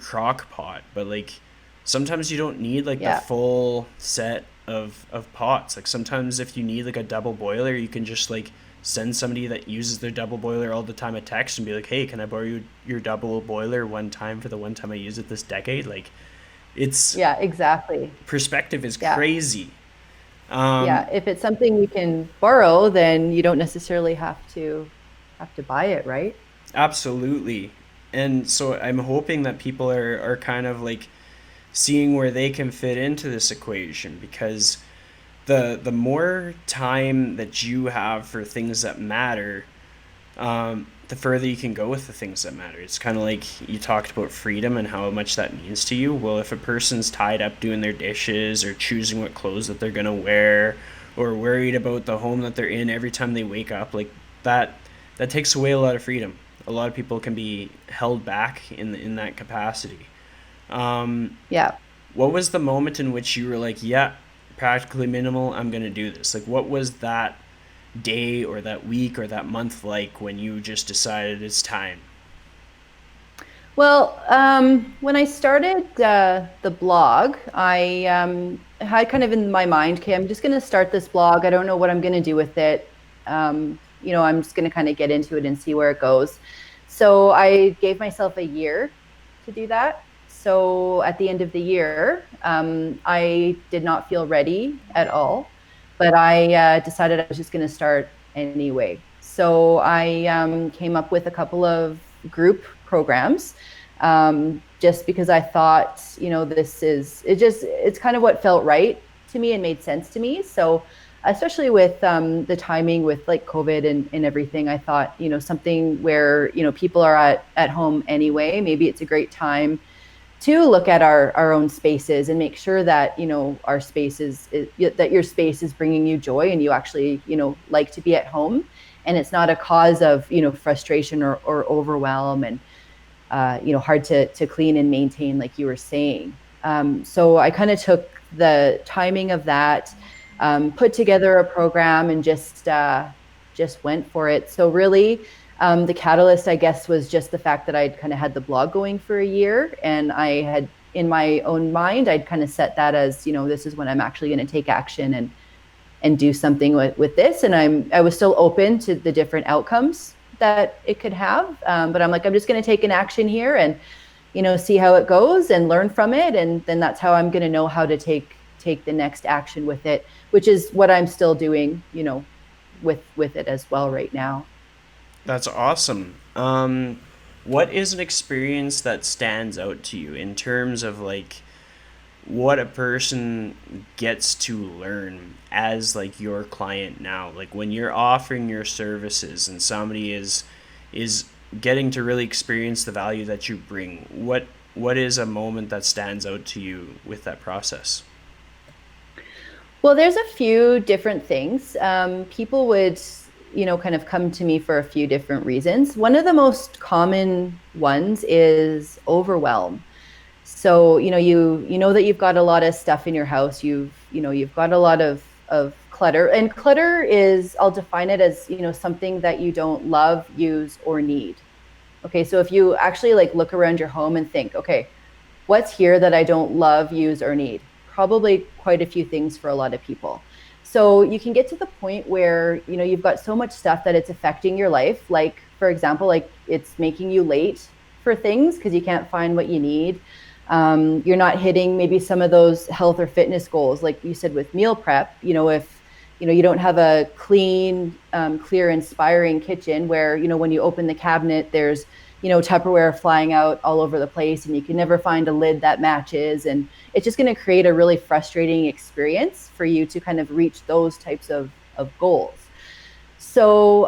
crock pot. But like sometimes you don't need like the Yeah. full set of pots. Like sometimes if you need like a double boiler, you can just like send somebody that uses their double boiler all the time a text and be like, hey, can I borrow your double boiler one time for the one time I use it this decade? Like it's Yeah. Exactly. perspective is Yeah. crazy. Yeah. um If it's something you can borrow, then you don't necessarily have to buy it, right? Absolutely. And so I'm hoping that people are kind of like seeing where they can fit into this equation, because the more time that you have for things that matter, the further you can go with the things that matter. It's kind of like you talked about freedom and how much that means to you. Well, if a person's tied up doing their dishes or choosing what clothes that they're going to wear or worried about the home that they're in every time they wake up, like that that takes away a lot of freedom. A lot of people can be held back in that capacity. Um, Yeah. what was the moment in which you were like, yeah, practically minimal, I'm going to do this? Like what was that day or that week or that month like when you just decided it's time? Well, when I started the blog, I had kind of in my mind, okay, I'm just going to start this blog. I don't know what I'm going to do with it. I'm just going to kind of get into it and see where it goes. So I gave myself a year to do that. So at the end of the year, I did not feel ready at all, but I decided I was just going to start anyway. So I came up with a couple of group programs, just because I thought, it's kind of what felt right to me and made sense to me. So, especially with the timing with like COVID and everything, I thought, something where, people are at home anyway, maybe it's a great time to look at our own spaces and make sure that, our spaces, that your space is bringing you joy and you actually, like to be at home. And it's not a cause of, frustration or overwhelm and hard to clean and maintain, like you were saying. So I kind of took the timing of that, put together a program, and just went for it. So really, the catalyst, I guess, was just the fact that I'd kind of had the blog going for a year, and I had in my own mind, I'd kind of set that as, this is when I'm actually going to take action and do something with this. And I was still open to the different outcomes that it could have. But I'm like, I'm just going to take an action here and, see how it goes and learn from it. And then that's how I'm going to know how to take the next action with it, which is what I'm still doing, with it as well right now. That's awesome. What is an experience that stands out to you in terms of like what a person gets to learn as like your client now, like when you're offering your services and somebody is getting to really experience the value that you bring? What is a moment that stands out to you with that process? Well, there's a few different things. People would, kind of come to me for a few different reasons. One of the most common ones is overwhelm. So, you know that you've got a lot of stuff in your house. You've got a lot of clutter. And clutter is, I'll define it as, something that you don't love, use, or need. Okay, so if you actually like look around your home and think, okay, what's here that I don't love, use, or need? Probably quite a few things for a lot of people. So you can get to the point where, you've got so much stuff that it's affecting your life. Like, for example, like it's making you late for things because you can't find what you need. You're not hitting maybe some of those health or fitness goals, like you said with meal prep. If you don't have a clean, clear, inspiring kitchen where when you open the cabinet, there's Tupperware flying out all over the place, and you can never find a lid that matches, and it's just going to create a really frustrating experience for you to kind of reach those types of goals. So,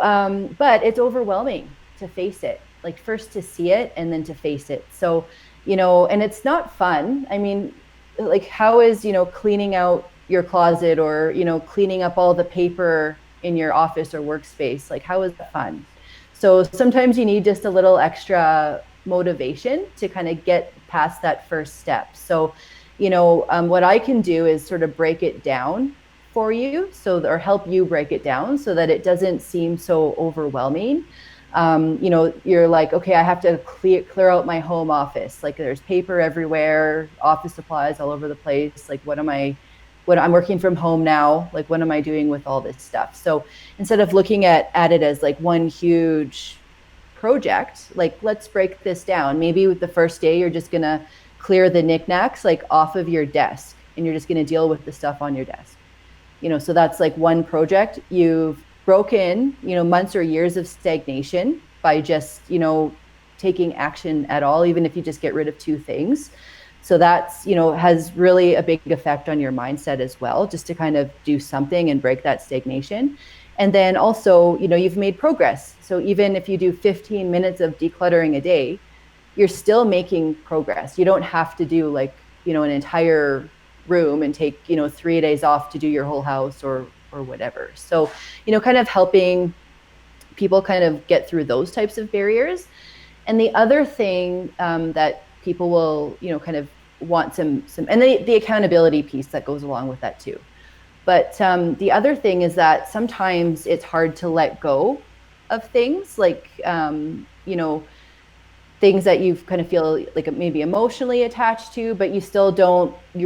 but it's overwhelming to face it, like first to see it and then to face it. So, and it's not fun. I mean, like how is, cleaning out your closet or, cleaning up all the paper in your office or workspace? Like, how is that fun? So sometimes you need just a little extra motivation to kind of get past that first step. So, what I can do is sort of break it down for you, or help you break it down so that it doesn't seem so overwhelming. You're like, okay, I have to clear out my home office. Like there's paper everywhere, office supplies all over the place. Like, what I'm working from home now, like what am I doing with all this stuff? So instead of looking at it as like one huge project, like let's break this down. Maybe with the first day, you're just gonna clear the knickknacks like off of your desk and you're just gonna deal with the stuff on your desk. So that's like one project. You've broken, months or years of stagnation by just, taking action at all, even if you just get rid of two things. So that's, has really a big effect on your mindset as well, just to kind of do something and break that stagnation. And then also, you've made progress. So even if you do 15 minutes of decluttering a day, you're still making progress. You don't have to do like, an entire room and take, 3 days off to do your whole house or whatever. So, kind of helping people kind of get through those types of barriers. And the other thing that people will, kind of want and the accountability piece that goes along with that too. But the other thing is that sometimes it's hard to let go of things like, things that you kind of feel like maybe emotionally attached to, but you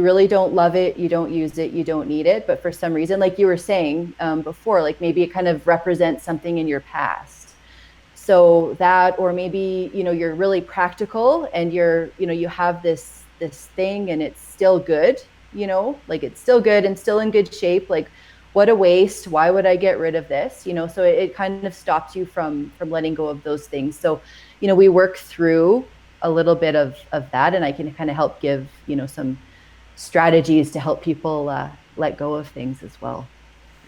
really don't love it. You don't use it. You don't need it. But for some reason, like you were saying before, like maybe it kind of represents something in your past. So that, or maybe, you're really practical and you have this thing and it's still good, like it's still good and still in good shape. Like, what a waste. Why would I get rid of this? So it kind of stops you from letting go of those things. So, we work through a little bit of that, and I can kind of help give, some strategies to help people let go of things as well.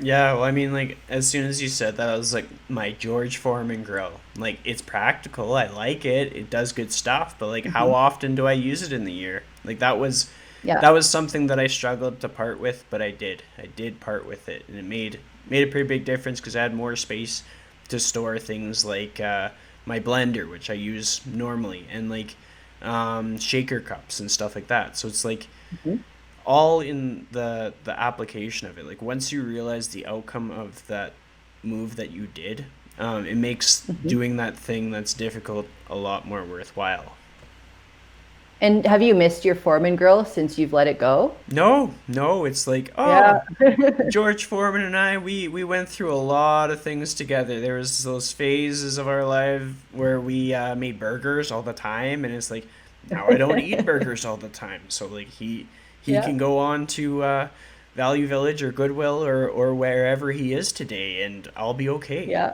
Yeah, well, I mean, like, as soon as you said that, I was like, my George Foreman grill. Like, it's practical. I like it. It does good stuff. But, like, how Mm-hmm. often do I use it in the year? Like, Yeah. that was something that I struggled to part with, but I did. I did part with it, and it made a pretty big difference because I had more space to store things like my blender, which I use normally, and like shaker cups and stuff like that. So it's like Mm-hmm. all in the application of it. Like once you realize the outcome of that move that you did, it makes Mm-hmm. doing that thing that's difficult a lot more worthwhile. And have you missed your Foreman grill since you've let it go? No, no, it's like, Yeah. oh, George Foreman and I, we went through a lot of things together. There was those phases of our life where we made burgers all the time, and it's like now I don't eat burgers all the time. So like he Yeah. can go on to Value Village or Goodwill or wherever he is today, and I'll be okay. Yeah.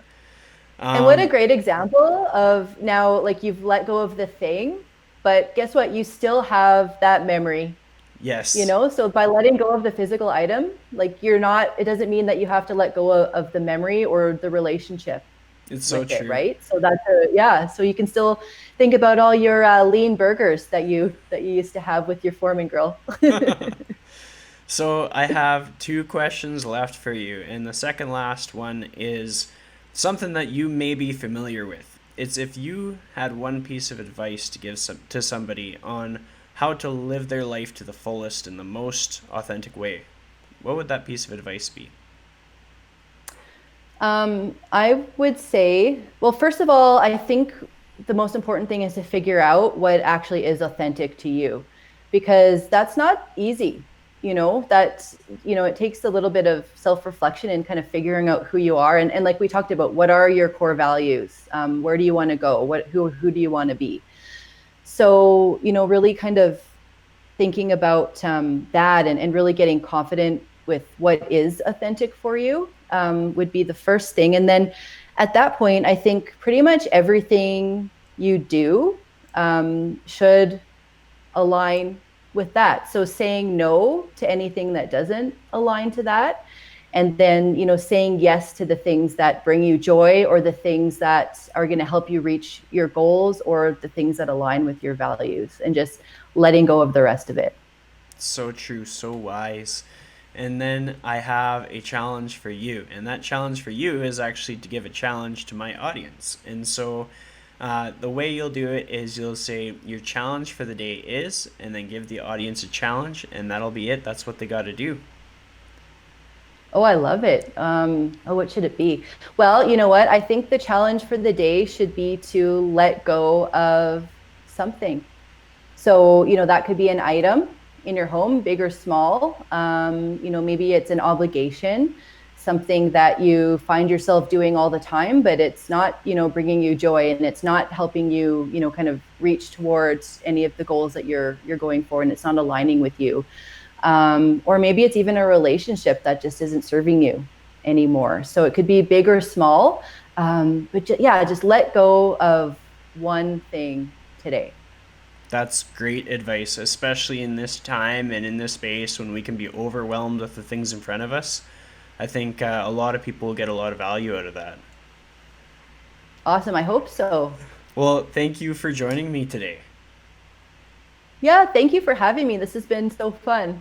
And what a Um, great example of now, like you've let go of the thing, but guess what? You still have that memory, yes, So by letting go of the physical item, like it doesn't mean that you have to let go of the memory or the relationship it's so with it, true. right? So yeah. So you can still think about all your lean burgers that you used to have with your Foreman grill. So I have two questions left for you, and the second last one is something that you may be familiar with. It's if you had one piece of advice to give to somebody on how to live their life to the fullest in the most authentic way, what would that piece of advice be? I would say, well, first of all, I think the most important thing is to figure out what actually is authentic to you, because that's not easy. It takes a little bit of self-reflection and kind of figuring out who you are. And like we talked about, what are your core values? Where do you want to go? Who do you want to be? So, really kind of thinking about that and really getting confident with what is authentic for you would be the first thing. And then at that point, I think pretty much everything you do should align with that. So saying no to anything that doesn't align to that. And then, saying yes to the things that bring you joy or the things that are going to help you reach your goals or the things that align with your values and just letting go of the rest of it. So true, so wise. And then I have a challenge for you. And that challenge for you is actually to give a challenge to my audience. And so the way you'll do it is you'll say your challenge for the day is, and then give the audience a challenge, and that'll be it. That's what they got to do. Oh, I love it. What should it be? Well, you know what? I think the challenge for the day should be to let go of something. So, that could be an item in your home, big or small. Maybe it's an obligation, something that you find yourself doing all the time, but it's not, bringing you joy and it's not helping you, kind of reach towards any of the goals that you're going for, and it's not aligning with you. Or maybe it's even a relationship that just isn't serving you anymore. So it could be big or small, yeah, just let go of one thing today. That's great advice, especially in this time and in this space when we can be overwhelmed with the things in front of us. I think a lot of people will get a lot of value out of that. Awesome. I hope so. Well, thank you for joining me today. Yeah, thank you for having me. This has been so fun.